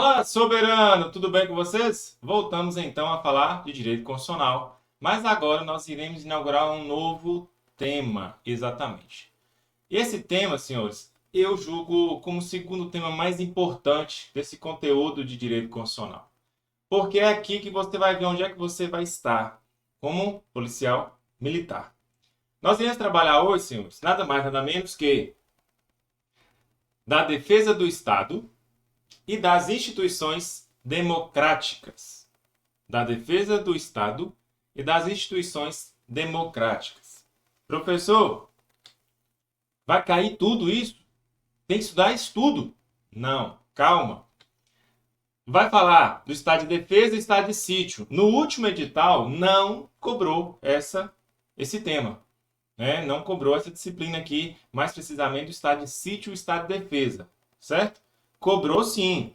Fala, soberano, tudo bem com vocês? Voltamos então a falar de direito constitucional, mas agora nós iremos inaugurar um novo tema, exatamente. Esse tema, senhores, eu julgo como o segundo tema mais importante desse conteúdo de direito constitucional. Porque é aqui que você vai ver onde é que você vai estar como policial militar. Nós iremos trabalhar hoje, senhores, nada mais nada menos que da defesa do Estado e das instituições democráticas. Da defesa do Estado e das instituições democráticas. Professor, vai cair tudo isso? Tem que estudar isso tudo? Não, calma. Vai falar do estado de defesa e estado de sítio. No último edital, não cobrou esse tema. Né? Não cobrou essa disciplina aqui, mais precisamente do estado de sítio e estado de defesa. Certo? Cobrou sim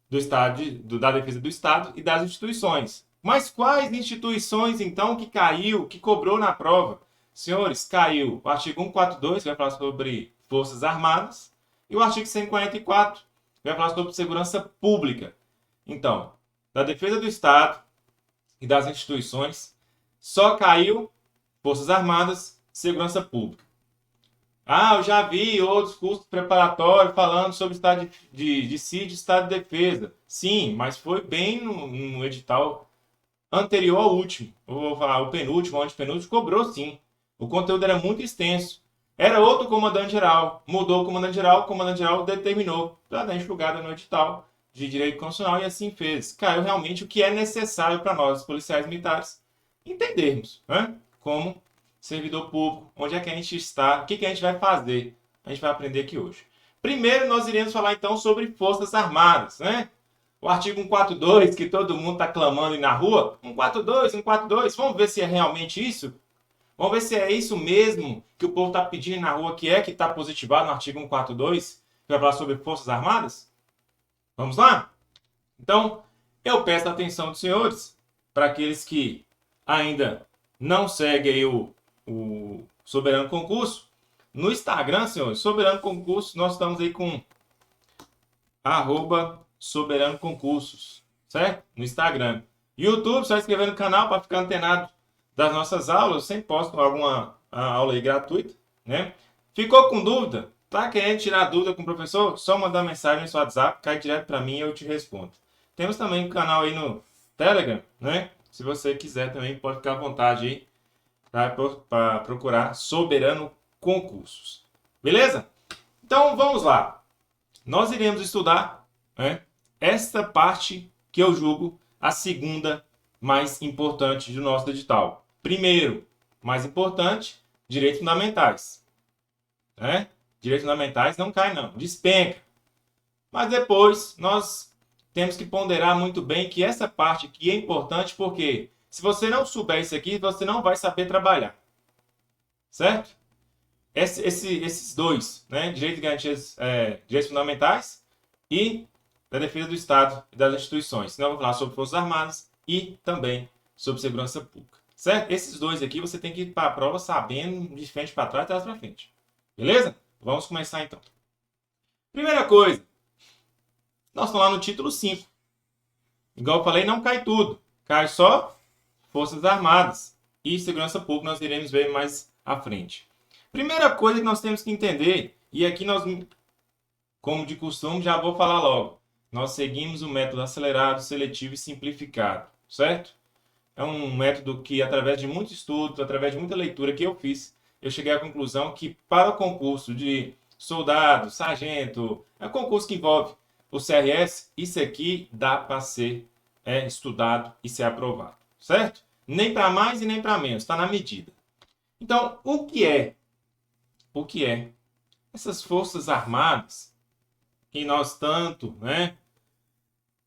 da defesa do Estado e das instituições. Mas quais instituições, então, que caiu, que cobrou na prova? Senhores, caiu o artigo 142, que vai falar sobre Forças Armadas, e o artigo 144, que vai falar sobre segurança pública. Então, da defesa do Estado e das instituições, só caiu Forças Armadas, segurança pública. Ah, eu já vi outros cursos preparatórios falando sobre estado de sítio e estado de defesa. Sim, mas foi bem no edital anterior ao último. Eu vou falar, o penúltimo, o antepenúltimo, cobrou sim. O conteúdo era muito extenso. Era outro comandante-geral. Mudou o comandante-geral determinou para dar enxugada no edital de direito constitucional e assim fez. Caiu realmente o que é necessário para nós, policiais militares, entendermos, né? Como servidor público, onde é que a gente está, o que a gente vai fazer. A gente vai aprender aqui hoje. Primeiro, nós iremos falar então sobre Forças Armadas, né? O artigo 142, que todo mundo está clamando aí na rua. 142, 142, vamos ver se é realmente isso? Vamos ver se é isso mesmo que o povo está pedindo na rua, que está positivado no artigo 142, que vai falar sobre Forças Armadas? Vamos lá? Então, eu peço a atenção dos senhores, para aqueles que ainda não seguem aí o Soberano Concurso. No Instagram, senhores, Soberano Concurso, nós estamos aí com @Soberano Concursos, certo? No Instagram. YouTube, só inscrever no canal para ficar antenado das nossas aulas. Eu sempre posto alguma aula aí gratuita, né? Ficou com dúvida? Tá querendo tirar dúvida com o professor? Só mandar mensagem no seu WhatsApp, cai direto para mim e eu te respondo. Temos também um canal aí no Telegram, né? Se você quiser também, pode ficar à vontade aí para procurar Soberano Concursos. Beleza? Então vamos lá. Nós iremos estudar, né, esta parte que eu julgo a segunda mais importante do nosso edital. Primeiro, mais importante, direitos fundamentais. Né? Direitos fundamentais não cai não, despenca. Mas depois nós temos que ponderar muito bem que essa parte aqui é importante porque se você não souber isso aqui, você não vai saber trabalhar. Certo? Esses dois, né? Direitos e garantias, direitos fundamentais e da defesa do Estado e das instituições. Senão eu vou falar sobre Forças Armadas e também sobre segurança pública. Certo? Esses dois aqui você tem que ir para a prova sabendo de frente para trás e trás para frente. Beleza? Vamos começar então. Primeira coisa, nós estamos lá no título 5. Igual eu falei, não cai tudo. Cai só Forças Armadas e segurança pública, nós iremos ver mais à frente. Primeira coisa que nós temos que entender, e aqui nós, como de costume, já vou falar logo. Nós seguimos o método acelerado, seletivo e simplificado, certo? É um método que, através de muito estudo, através de muita leitura que eu fiz, eu cheguei à conclusão que para o concurso de soldado, sargento, é um concurso que envolve o CRS, isso aqui dá para ser estudado e ser aprovado, certo? Nem para mais e nem para menos, está na medida. Então, o que é essas Forças Armadas que nós tanto, né,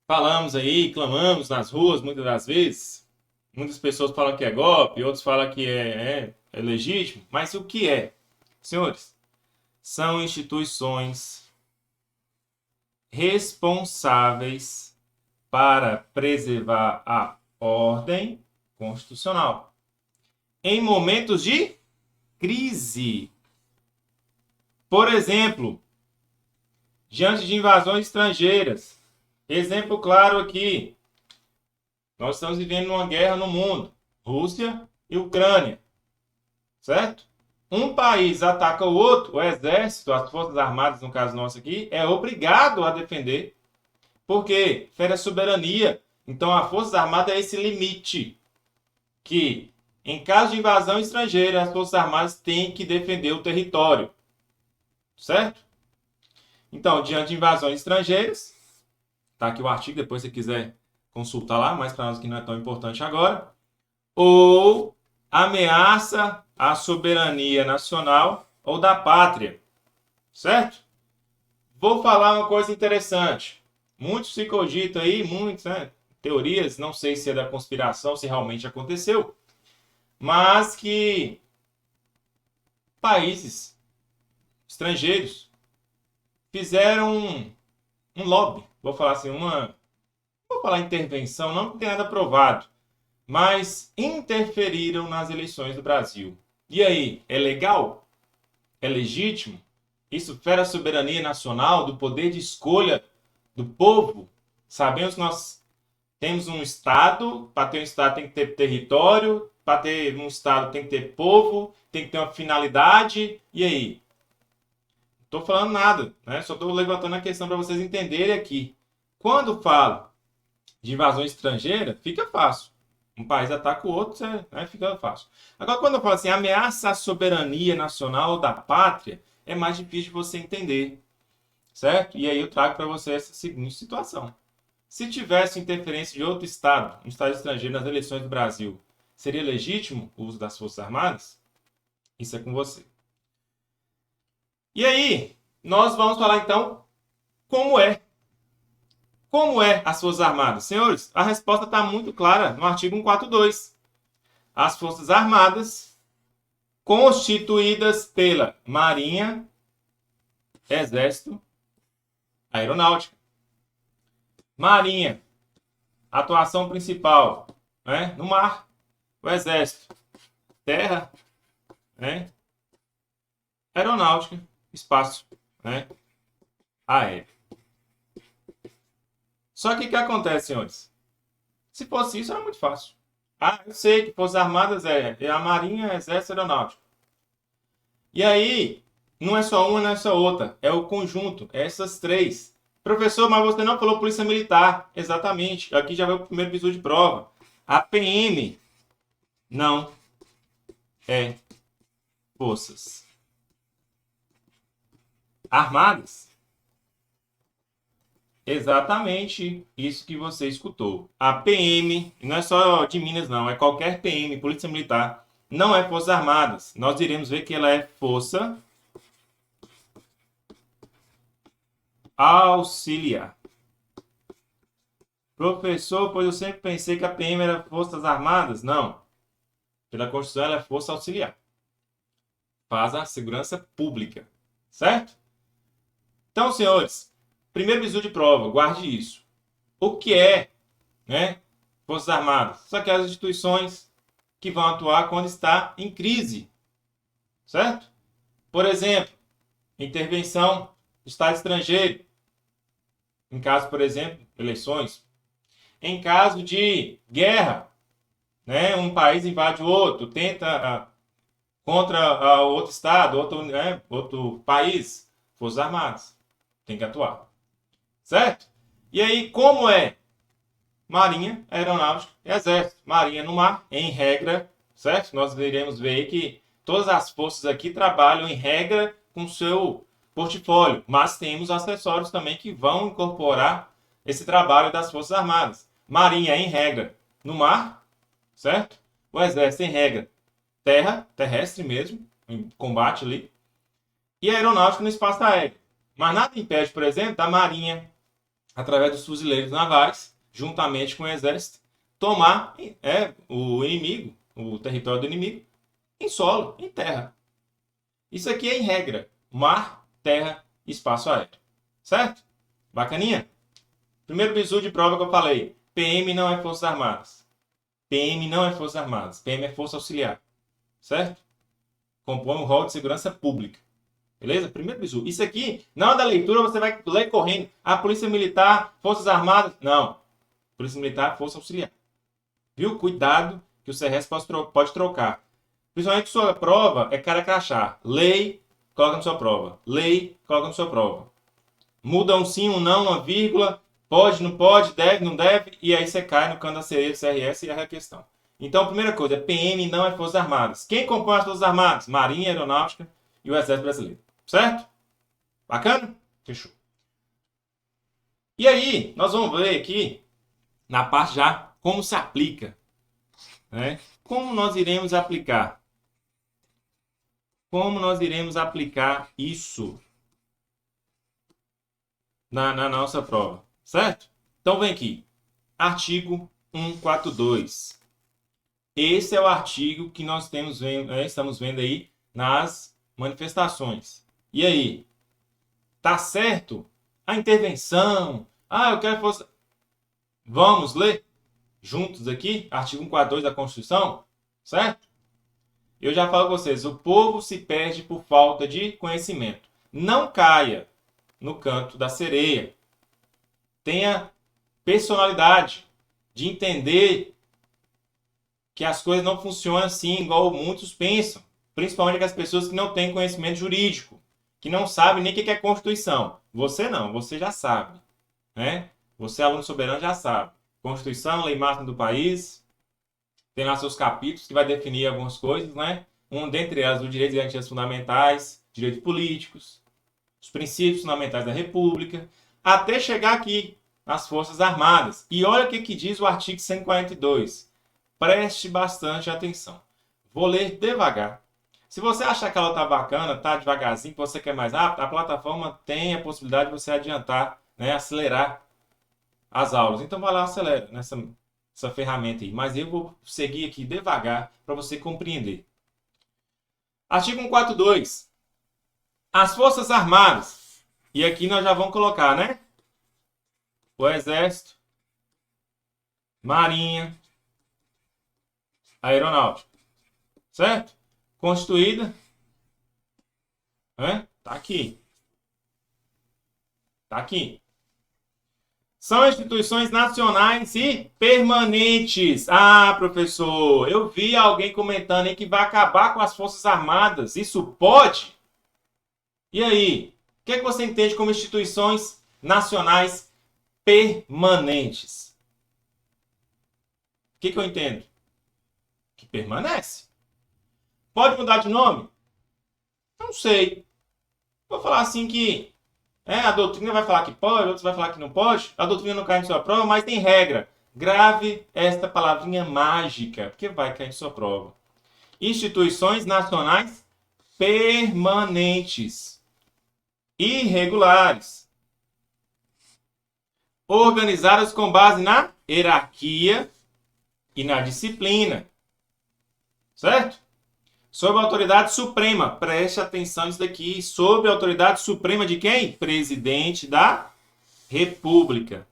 falamos aí, clamamos nas ruas muitas das vezes? Muitas pessoas falam que é golpe, outros falam que é legítimo, mas o que é? Senhores, são instituições responsáveis para preservar a ordem constitucional em momentos de crise. Por exemplo, diante de invasões estrangeiras, Exemplo claro aqui. Nós estamos vivendo uma guerra no mundo. Rússia e Ucrânia. Certo? Um país ataca o outro, o exército, as forças armadas, no caso nosso aqui, é obrigado a defender. Porque fere a soberania. Então, a forças armadas é esse limite que, em caso de invasão estrangeira, as forças armadas têm que defender o território. Certo? Então, diante de invasões estrangeiras, tá aqui o artigo, depois se você quiser consultar lá, mas para nós que não é tão importante agora, ou ameaça à soberania nacional ou da pátria. Certo? Vou falar uma coisa interessante. Muitos se cogita aí, muitas, né, teorias, não sei se é da conspiração, se realmente aconteceu, mas que países estrangeiros fizeram um lobby, vou falar assim, vou falar intervenção, não tem nada provado, mas interferiram nas eleições do Brasil. E aí, é legal? É legítimo? Isso fere a soberania nacional, do poder de escolha do povo? Sabemos que nós temos um Estado, para ter um Estado tem que ter território, para ter um Estado tem que ter povo, tem que ter uma finalidade, e aí? Não estou falando nada, né? Só estou levantando a questão para vocês entenderem aqui. Quando falo de invasão estrangeira, fica fácil. Um país ataca o outro, né, fica fácil. Agora, quando eu falo assim, ameaça à soberania nacional da pátria, é mais difícil de você entender, certo? E aí eu trago para você essa seguinte situação. Se tivesse interferência de outro Estado, um Estado estrangeiro, nas eleições do Brasil, seria legítimo o uso das Forças Armadas? Isso é com você. E aí, nós vamos falar então como é. Como é as Forças Armadas? Senhores, a resposta está muito clara no artigo 142. As Forças Armadas, constituídas pela Marinha, Exército, Aeronáutica. Marinha, atuação principal, né, no mar. O Exército, terra, né, aeronáutica, espaço, né, aéreo. Só que o que acontece, senhores? Se fosse isso, era muito fácil. Ah, eu sei que Forças Armadas é a Marinha, Exército e Aeronáutica. E aí, não é só uma, não é só outra. É o conjunto, é essas três. Professor, mas você não falou Polícia Militar. Exatamente. Aqui já vai o primeiro bizu de prova. A PM não é Forças Armadas. Exatamente isso que você escutou. A PM, não é só de Minas não, é qualquer PM, Polícia Militar, não é Forças Armadas. Nós iremos ver que ela é Força Auxiliar. Professor, pois eu sempre pensei que a PM era Forças Armadas. Não. Pela Constituição ela é Força Auxiliar. Faz a segurança pública. Certo? Então, senhores, primeiro bizu de prova, guarde isso. O que é, né, Forças Armadas? São aquelas instituições que vão atuar quando está em crise. Certo? Por exemplo, intervenção do Estado estrangeiro. Em caso, por exemplo, eleições. Em caso de guerra, né, um país invade o outro, tenta contra outro Estado, outro país, Forças Armadas. Tem que atuar. Certo? E aí, como é? Marinha, Aeronáutica e Exército. Marinha no mar, em regra, certo? Nós iremos ver que todas as forças aqui trabalham em regra com seu portfólio, mas temos acessórios também que vão incorporar esse trabalho das Forças Armadas. Marinha, em regra, no mar, certo? O Exército, em regra, terra, terrestre mesmo, em combate ali. E a Aeronáutica no espaço aéreo. Mas nada impede, por exemplo, da Marinha, através dos fuzileiros navais, juntamente com o Exército, tomar o inimigo, o território do inimigo, em solo, em terra. Isso aqui é em regra: mar, terra e espaço aéreo. Certo? Bacaninha? Primeiro bizu de prova que eu falei. PM não é Forças Armadas. PM não é Forças Armadas. PM é Força Auxiliar. Certo? Compõe o rol de segurança pública. Beleza? Primeiro bizu. Isso aqui, na hora da leitura, você vai ler correndo. A Polícia Militar, Forças Armadas. Não. Polícia Militar, Força Auxiliar. Viu? Cuidado que o CRS pode trocar. Principalmente sua prova é cara crachá. Lei, coloca na sua prova. Lei, coloca na sua prova. Muda um sim, um não, uma vírgula. Pode, não pode, deve, não deve. E aí você cai no canto da sereia do CRS e erra a questão. Então, a primeira coisa, PM não é Forças Armadas. Quem compõe as Forças Armadas? Marinha, Aeronáutica e o Exército Brasileiro. Certo? Bacana? Fechou. E aí, nós vamos ver aqui, na parte já, como se aplica. Né? Como nós iremos aplicar? Como nós iremos aplicar isso na nossa prova? Certo? Então, vem aqui. Artigo 142. Esse é o artigo que nós estamos vendo aí nas manifestações. E aí? Tá certo? A intervenção. Eu quero que fosse... Vamos ler juntos aqui, artigo 142 da Constituição, certo? Eu já falo com vocês, o povo se perde por falta de conhecimento. Não caia no canto da sereia. Tenha personalidade de entender que as coisas não funcionam assim, igual muitos pensam. Principalmente aquelas pessoas que não têm conhecimento jurídico, que não sabem nem o que é Constituição. Você não, você já sabe. Né? Você, aluno soberano, já sabe. Constituição, lei máxima do país, tem lá seus capítulos que vai definir algumas coisas, né? Dentre elas, os direitos e garantias fundamentais, direitos políticos, os princípios fundamentais da República, até chegar aqui, nas Forças Armadas. E olha o que diz o artigo 142. Preste bastante atenção. Vou ler devagar. Se você achar que ela está bacana, está devagarzinho, que você quer mais rápido, a plataforma tem a possibilidade de você adiantar, né, acelerar as aulas. Então vai lá, acelera nessa ferramenta aí. Mas eu vou seguir aqui devagar para você compreender. Artigo 142. As Forças Armadas. E aqui nós já vamos colocar, né? O Exército, Marinha, Aeronáutica. Certo? Constituída. Tá aqui. Tá aqui. São instituições nacionais e permanentes. Professor, eu vi alguém comentando aí que vai acabar com as Forças Armadas. Isso pode? E aí? O que você entende como instituições nacionais permanentes? O que eu entendo? Que permanece. Pode mudar de nome? Não sei. Vou falar assim que a doutrina vai falar que pode, outros vai falar que não pode. A doutrina não cai em sua prova, mas tem regra. Grave esta palavrinha mágica, porque vai cair em sua prova. Instituições nacionais permanentes. Irregulares. Organizadas com base na hierarquia e na disciplina. Certo? Sob a autoridade suprema. Preste atenção nisso daqui. Sob a autoridade suprema de quem? Presidente da República.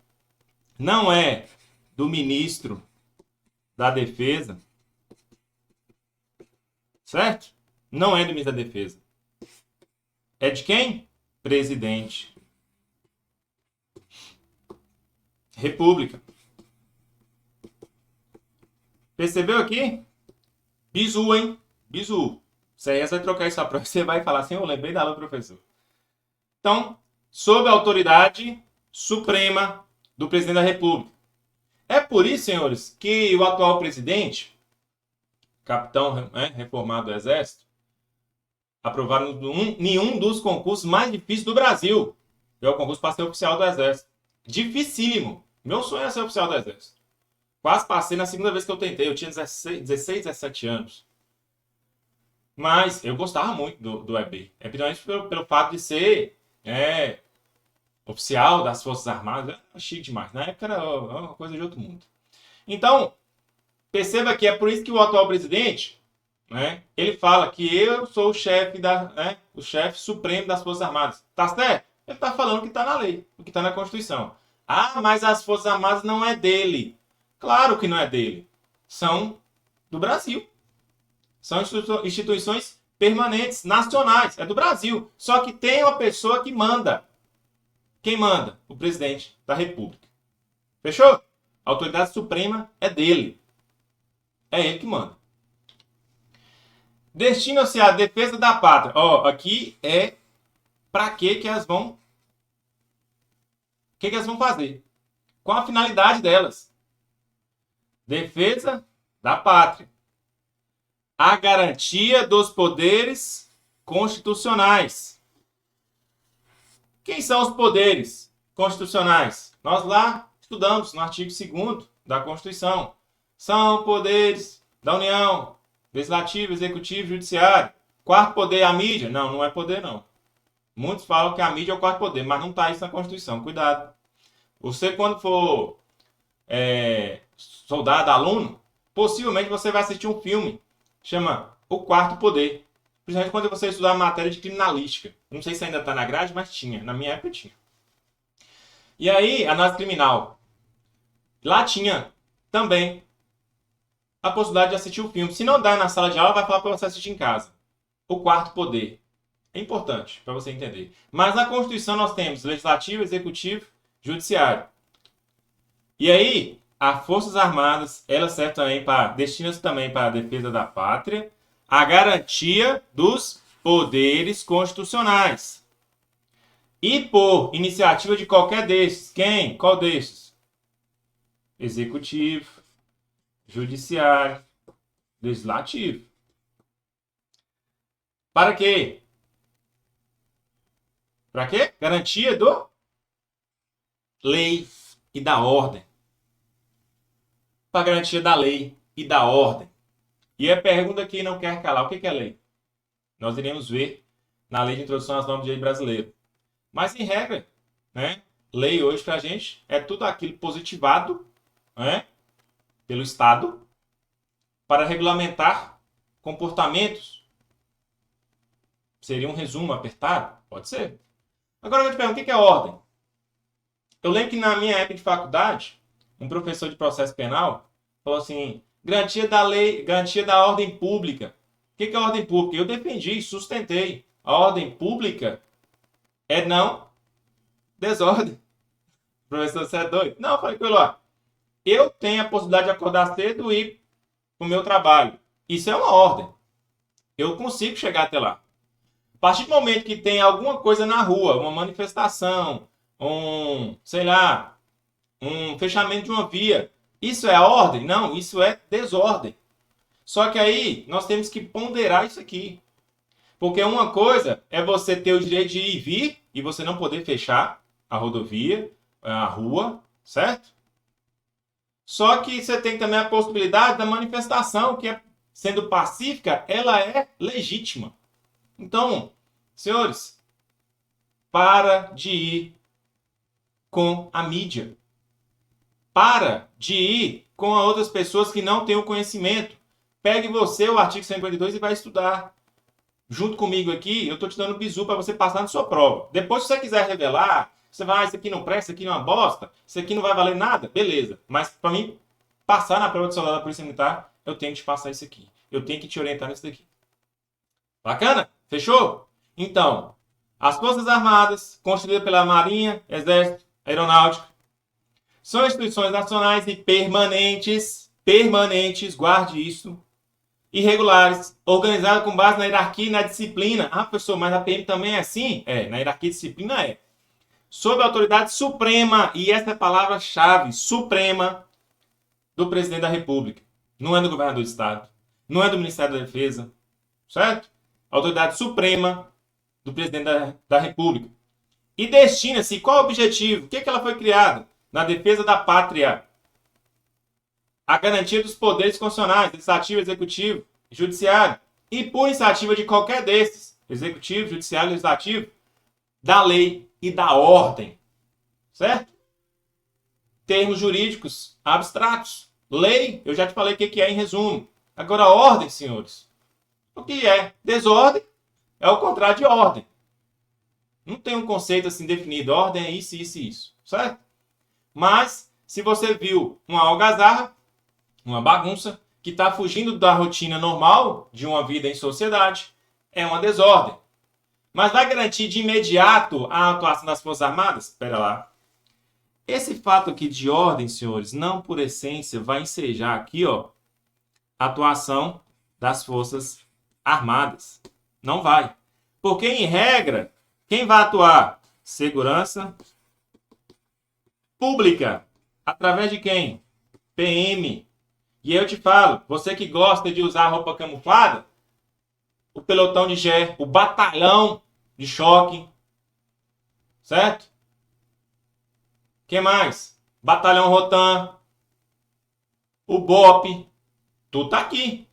Não é do ministro da Defesa. Certo? Não é do ministro da Defesa. É de quem? Presidente. República. Percebeu aqui? Bizu, hein? Bizu. Você vai trocar isso pra você vai falar assim, eu lembrei da aula do professor. Então, sob a autoridade suprema do presidente da República. É por isso, senhores, que o atual presidente, capitão reformado do Exército, aprovaram nenhum dos concursos mais difíceis do Brasil. É o concurso para ser oficial do Exército. Dificílimo. Meu sonho é ser oficial do Exército. Quase passei na segunda vez que eu tentei. Eu tinha 16, 17 anos. Mas eu gostava muito do EB. É principalmente pelo fato de ser oficial das Forças Armadas. Era chique demais. Na época era uma coisa de outro mundo. Então, perceba que é por isso que o atual presidente, ele fala que eu sou o chefe o chefe supremo das Forças Armadas. Tá certo? Ele está falando o que está na lei, o que está na Constituição. Mas as Forças Armadas não é dele. Claro que não é dele. São do Brasil. São instituições permanentes, nacionais. É do Brasil. Só que tem uma pessoa que manda. Quem manda? O presidente da República. Fechou? A autoridade suprema é dele. É ele que manda. Destina-se à defesa da pátria. Ó, aqui é para que elas vão... O que elas vão fazer? Qual a finalidade delas? Defesa da pátria. A garantia dos poderes constitucionais. Quem são os poderes constitucionais? Nós lá estudamos no artigo 2º da Constituição. São poderes da União, Legislativo, Executivo, Judiciário. Quarto poder, a mídia? Não, não é poder não. Muitos falam que a mídia é o quarto poder, mas não está isso na Constituição. Cuidado. Você, quando for soldado, aluno, possivelmente você vai assistir um filme chama O Quarto Poder. Principalmente quando você estudar a matéria de criminalística. Não sei se ainda está na grade, mas tinha. Na minha época tinha. E aí, análise criminal. Lá tinha também a possibilidade de assistir o filme. Se não dá na sala de aula, vai falar para você assistir em casa. O Quarto Poder. É importante para você entender. Mas na Constituição nós temos Legislativo, Executivo, Judiciário. E aí, as Forças Armadas, elas servem também destinam-se também para a defesa da pátria, a garantia dos poderes constitucionais. E por iniciativa de qualquer desses. Quem? Qual desses? Executivo, Judiciário, Legislativo. Para quê? Para quê? Garantia do lei e da ordem. Para garantia da lei e da ordem. E a pergunta que não quer calar, o que é lei? Nós iremos ver na Lei de Introdução às Normas de Direito Brasileiro. Mas, em regra, né, lei hoje para a gente é tudo aquilo positivado, né, pelo Estado para regulamentar comportamentos. Seria um resumo apertado? Pode ser. Agora eu vou te perguntar, o que é ordem? Eu lembro que na minha época de faculdade, um professor de processo penal falou assim, garantia da lei, garantia da ordem pública. O que é ordem pública? Eu defendi, sustentei. A ordem pública é não desordem. Professor, você é doido? Não, eu falei com ele, ó, eu tenho a possibilidade de acordar cedo e ir para o meu trabalho. Isso é uma ordem. Eu consigo chegar até lá. A partir do momento que tem alguma coisa na rua, uma manifestação, sei lá, um fechamento de uma via, isso é a ordem? Não, isso é desordem. Só que aí nós temos que ponderar isso aqui. Porque uma coisa é você ter o direito de ir e vir e você não poder fechar a rodovia, a rua, certo? Só que você tem também a possibilidade da manifestação, que sendo pacífica, ela é legítima. Então, senhores, para de ir com a mídia. Para de ir com outras pessoas que não têm o conhecimento. Pegue você o artigo 152 e vai estudar. Junto comigo aqui, eu estou te dando bizu para você passar na sua prova. Depois, se você quiser revelar, você vai, isso aqui não presta, isso aqui não é uma bosta, isso aqui não vai valer nada, beleza. Mas para mim passar na prova de soldado da Polícia Militar, eu tenho que te passar isso aqui. Eu tenho que te orientar nisso daqui. Bacana? Fechou? Então, as Forças Armadas, constituídas pela Marinha, Exército, Aeronáutica, são instituições nacionais e permanentes, guarde isso, irregulares, organizadas com base na hierarquia e na disciplina. Ah, professor, mas a PM também é assim? É, na hierarquia e disciplina é. Sob a autoridade suprema, e essa é a palavra-chave, suprema, do presidente da República. Não é do governador do Estado, não é do Ministério da Defesa, certo? Autoridade suprema do presidente da República. E destina-se, qual é o objetivo? O que ela foi criada? Na defesa da pátria. A garantia dos poderes constitucionais, legislativo, executivo, judiciário. E por iniciativa de qualquer desses, executivo, judiciário, legislativo, da lei e da ordem. Certo? Termos jurídicos abstratos. Lei, eu já te falei o que é em resumo. Agora, ordem, senhores. O que é? Desordem é o contrário de ordem. Não tem um conceito assim definido. Ordem é isso, isso e isso. Certo? Mas, se você viu uma algazarra, uma bagunça, que está fugindo da rotina normal de uma vida em sociedade, É uma desordem. Mas vai garantir de imediato a atuação das Forças Armadas? Espera lá. Esse fato aqui de ordem, senhores, não por essência vai ensejar aqui, ó, a atuação das Forças Armadas. Não vai. Porque, em regra, quem vai atuar? Segurança Pública. Através de quem? PM. E eu te falo, você que gosta de usar roupa camuflada, o pelotão de GE, o batalhão de choque, certo? Quem mais? Batalhão Rotan, o BOP, tudo tá aqui.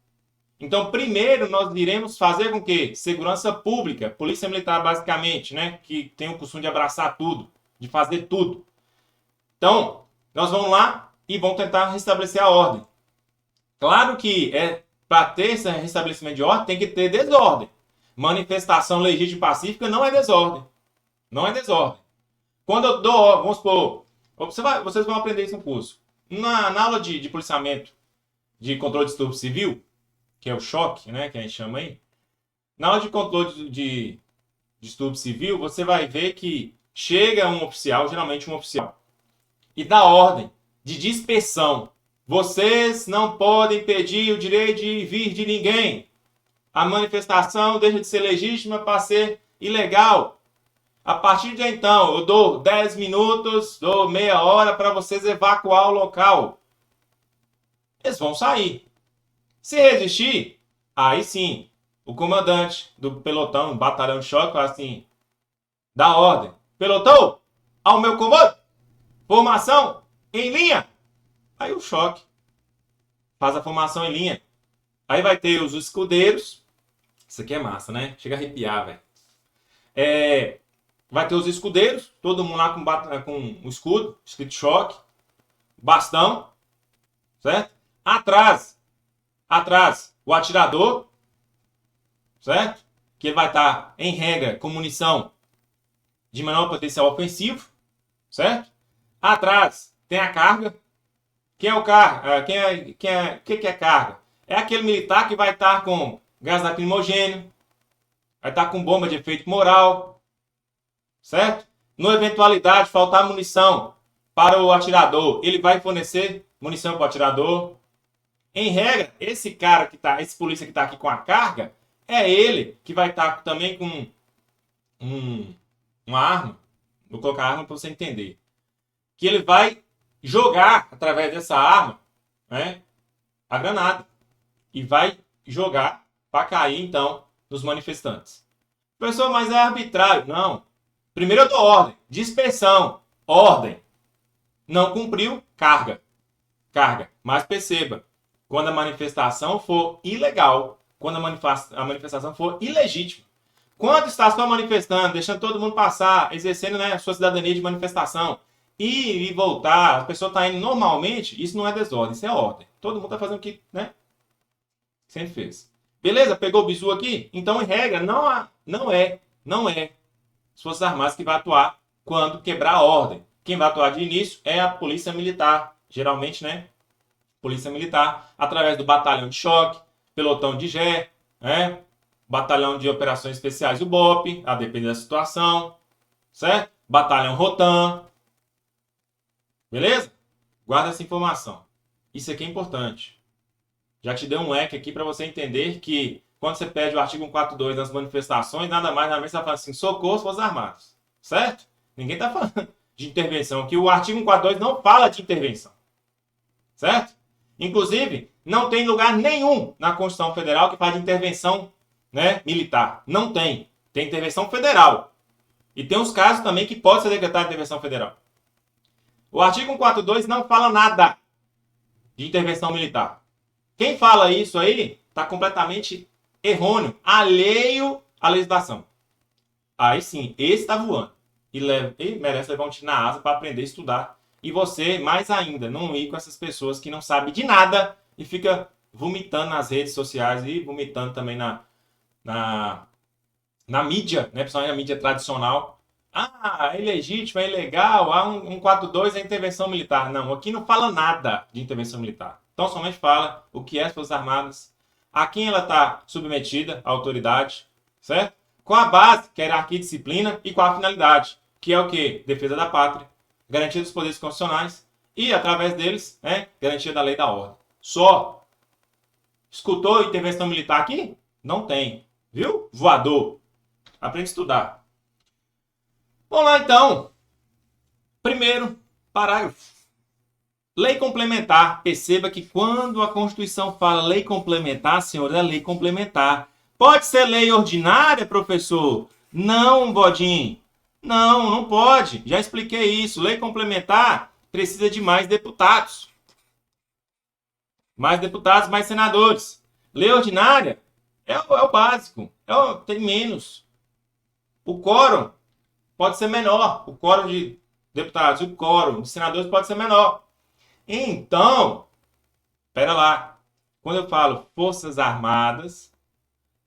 Então, primeiro nós iremos fazer com que segurança pública, polícia militar basicamente, né, que tem o costume de abraçar tudo, de fazer tudo. Então, nós vamos lá e vamos tentar restabelecer a ordem. Claro que para ter esse restabelecimento de ordem tem que ter desordem. Manifestação legítima e pacífica não é desordem. Não é desordem. Quando eu dou, vamos supor, vocês vão aprender isso no curso. Na aula de policiamento de controle de distúrbio civil, que é o choque, né, que a gente chama aí. Na aula de controle de distúrbio civil, você vai ver que chega um oficial, geralmente um oficial, e dá ordem de dispersão. Vocês não podem pedir o direito de vir de ninguém. A manifestação deixa de ser legítima para ser ilegal. A partir de então, eu dou 10 minutos, dou meia hora para vocês evacuar o local. Eles vão sair. Se resistir, aí sim, o comandante do pelotão, batalhão de choque, fala assim, dá ordem. Pelotão, ao meu comando, formação em linha. Aí o choque faz a formação em linha. Aí vai ter os escudeiros. Isso aqui é massa, né? Chega a arrepiar, velho. Vai ter os escudeiros, todo mundo lá com um escudo, escrito choque, bastão, certo? Atrás, o atirador, certo? Que ele vai estar, em regra, com munição de menor potencial ofensivo, certo? Atrás tem a carga. Quem é o carga? O que é carga? É aquele militar que vai estar com gás lacrimogêneo, vai estar com bomba de efeito moral, certo? Na eventualidade de faltar munição para o atirador, ele vai fornecer munição para o atirador. Em regra, esse polícia que está aqui com a carga, é ele que vai estar também com uma arma. Vou colocar a arma para você entender. Que ele vai jogar, através dessa arma, né, a granada. E vai jogar para cair, então, nos manifestantes. Professor, mas é arbitrário. Não. Primeiro eu dou ordem. Dispersão. Ordem. Não cumpriu, carga. Carga. Mas perceba, quando a manifestação for ilegal, quando a manifestação for ilegítima, quando está só manifestando, deixando todo mundo passar, exercendo, né, a sua cidadania de manifestação, ir e voltar, a pessoa está indo normalmente, isso não é desordem, isso é ordem. Todo mundo está fazendo o que, né, sempre fez. Beleza? Pegou o bizu aqui? Então, em regra, não é as Forças Armadas que vai atuar quando quebrar a ordem. Quem vai atuar de início é a Polícia Militar. Geralmente, né? Polícia Militar, através do batalhão de choque, pelotão de GE, né? Batalhão de Operações Especiais, o BOP, a depender da situação, certo? Batalhão Rotan. Beleza? Guarda essa informação. Isso aqui é importante. Já te dei um leque aqui para você entender que quando você pede o artigo 142 nas manifestações, nada mais, nada menos, você está falando assim, socorro, Forças Armadas. Certo? Ninguém está falando de intervenção, que o artigo 142 não fala de intervenção. Certo? Inclusive, não tem lugar nenhum na Constituição Federal que fale de intervenção, né, militar. Não tem. Tem intervenção federal. E tem uns casos também que pode ser decretada intervenção federal. O artigo 142 não fala nada de intervenção militar. Quem fala isso aí está completamente errôneo, alheio à legislação. Aí sim, esse está voando. E merece levar um tiro na asa para aprender a estudar. E você, mais ainda, não ir com essas pessoas que não sabem de nada e fica vomitando nas redes sociais e vomitando também na mídia, né? Principalmente na mídia tradicional. Ah, é ilegítimo, é ilegal, 142 é intervenção militar. Não, aqui não fala nada de intervenção militar. Então somente fala o que é as Forças Armadas, a quem ela está submetida, a autoridade, certo? Com a base, que é a hierarquia e disciplina, e com a finalidade, que é o quê? Defesa da pátria, garantia dos poderes constitucionais e, através deles, garantia da lei e da ordem. Só. Escutou intervenção militar aqui? Não tem. Viu? Voador. Aprende a estudar. Vamos lá, então. Primeiro, parágrafo. Lei complementar. Perceba que quando a Constituição fala lei complementar, senhor, é lei complementar. Pode ser lei ordinária, professor? Não, Bodinho. Não, não pode. Já expliquei isso. Lei complementar precisa de mais deputados. Mais deputados, mais senadores. Lei ordinária é o básico. Tem menos. O quórum pode ser menor. O quórum de deputados e o quórum de senadores pode ser menor. Então, espera lá. Quando eu falo Forças Armadas,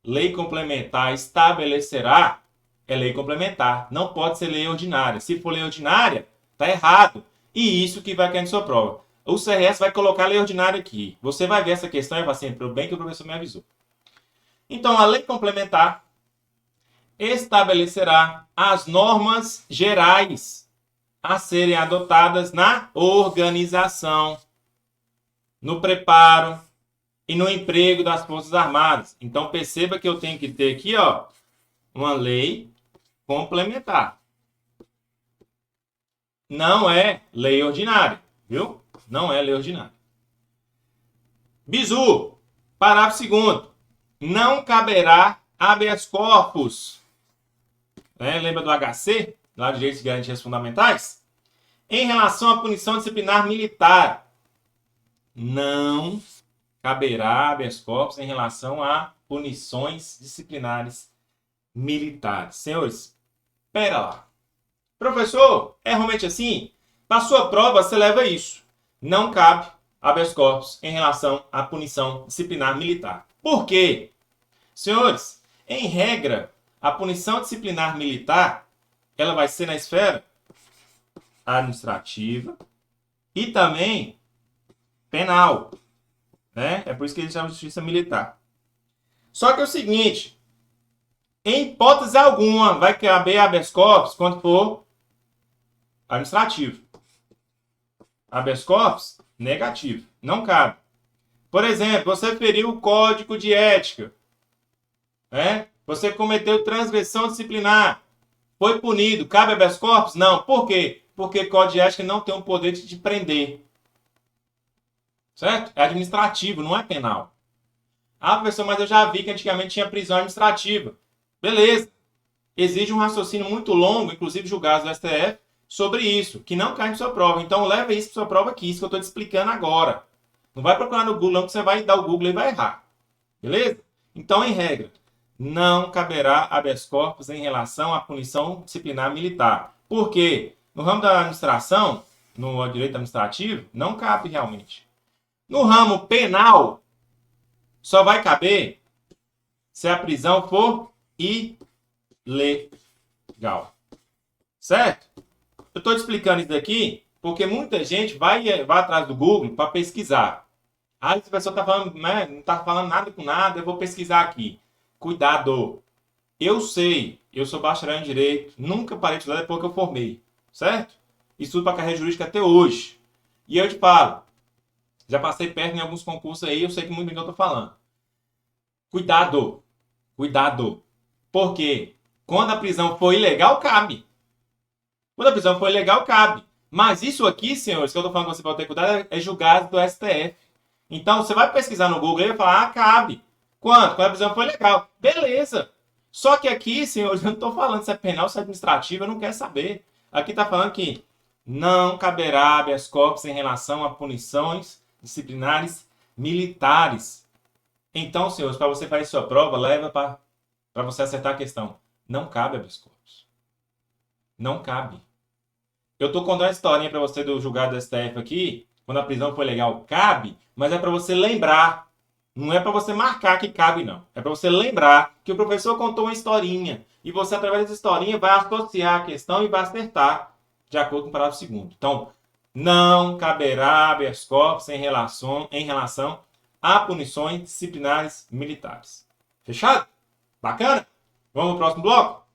lei complementar estabelecerá, é lei complementar. Não pode ser lei ordinária. Se for lei ordinária, tá errado. E isso que vai cair na sua prova. O CRS vai colocar lei ordinária aqui. Você vai ver essa questão e vai assim, bem que o professor me avisou. Então, a lei complementar estabelecerá as normas gerais a serem adotadas na organização, no preparo e no emprego das Forças Armadas. Então, perceba que eu tenho que ter aqui, ó, uma lei complementar. Não é lei ordinária, viu? Não é lei ordinária. Bizu, parágrafo 2º. Não caberá habeas corpus. Lembra do HC, lá de Direitos e Garantias Fundamentais? Em relação à punição disciplinar militar. Não caberá habeas corpus em relação a punições disciplinares militares. Senhores, espera lá. Professor, é realmente assim? Para sua prova, você leva isso. Não cabe habeas corpus em relação à punição disciplinar militar. Por quê? Senhores, em regra, a punição disciplinar militar, ela vai ser na esfera administrativa e também penal. É por isso que eles chamam de justiça militar. Só que é o seguinte, em hipótese alguma, vai caber habeas corpus quando for administrativo. Habeas corpus, negativo. Não cabe. Por exemplo, você feriu o código de ética. Você cometeu transgressão disciplinar. Foi punido. Cabe habeas corpus? Não. Por quê? Porque código de ética não tem o poder de te prender. Certo? É administrativo, não é penal. Ah, professor, mas eu já vi que antigamente tinha prisão administrativa. Beleza. Exige um raciocínio muito longo, inclusive julgados do STF, sobre isso, que não cai na sua prova. Então, leva isso para sua prova aqui, isso que eu estou te explicando agora. Não vai procurar no Google, não, que você vai dar o Google e vai errar. Beleza? Então, em regra, não caberá habeas corpus em relação à punição disciplinar militar. Por quê? No ramo da administração, no direito administrativo, não cabe realmente. No ramo penal, só vai caber se a prisão for ilegal. Certo? Eu estou te explicando isso daqui porque muita gente vai atrás do Google para pesquisar. Ah, essa pessoa está falando, não está falando nada com nada, eu vou pesquisar aqui. Cuidado. Eu sei, eu sou bacharel em Direito, nunca parei de estudar depois que eu formei. Certo? Estudo para carreira jurídica até hoje. E eu te falo, já passei perto em alguns concursos aí, eu sei que muito bem que eu estou falando. Cuidado. Cuidado. Por quê? Quando a prisão for ilegal, cabe. Quando a prisão for ilegal, cabe. Mas isso aqui, senhores, que eu estou falando que você pode ter cuidado, é julgado do STF. Então, você vai pesquisar no Google e vai falar, cabe. Quando? Quando a prisão for legal. Beleza. Só que aqui, senhores, eu não estou falando se é penal ou se é administrativo, eu não quero saber. Aqui está falando que não caberá habeas corpus em relação a punições disciplinares militares. Então, senhores, para você fazer sua prova, leva para você acertar a questão. Não cabe habeas corpus. Não cabe. Eu estou contando a historinha para você do julgado do STF aqui, quando a prisão foi legal, cabe, mas é para você lembrar. Não é para você marcar que cabe, não. É para você lembrar que o professor contou uma historinha. E você, através dessa historinha, vai associar a questão e vai acertar de acordo com o parágrafo 2º. Então, não caberá habeas corpus em relação a punições disciplinares militares. Fechado? Bacana? Vamos pro próximo bloco?